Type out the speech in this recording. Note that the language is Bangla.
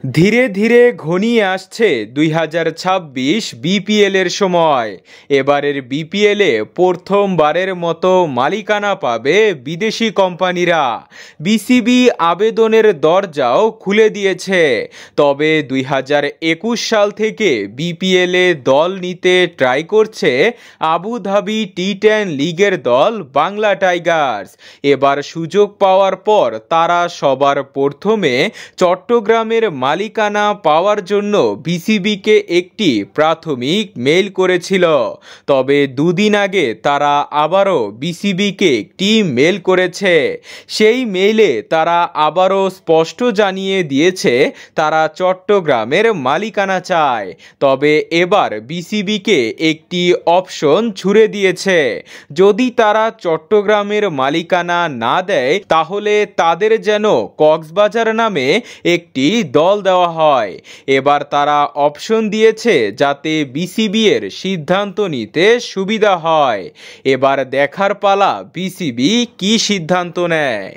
ধীরে ধীরে ঘনিয়ে আসছে 2026 বিপিএলের সময়। এবারের বিপিএলে প্রথমবারের মতো মালিকানা পাবে বিদেশি কোম্পানিরা। বিসিবি আবেদনের দরজাও খুলে দিয়েছে। তবে 2021 সাল থেকে বিপিএলে দল নিতে ট্রাই করছে আবুধাবি টি10 লিগের দল বাংলা টাইগার্স। এবার সুযোগ পাওয়ার পর তারা সবার প্রথমে চট্টগ্রামের মালিকানা পাওয়ার জন্য বিসিবিকে একটি প্রাথমিক মেইল করেছিল। তবে দুদিন আগে তারা আবারও বিসিবিকে একটি মেইল করেছে। সেই মেইলে তারা আবারও স্পষ্ট জানিয়ে দিয়েছে তারা চট্টগ্রামের মালিকানা চায়। তবে এবার বিসিবিকে একটি অপশন ছুড়ে দিয়েছে, যদি তারা চট্টগ্রামের মালিকানা না দেয় তাহলে তাদের যেন কক্সবাজার নামে একটি দল দেওয়া হয়। এবার তারা অপশন দিয়েছে যাতে বিসিবি এর সিদ্ধান্ত নিতে সুবিধা হয়। এবার দেখার পালা বিসিবি কি সিদ্ধান্ত নেয়।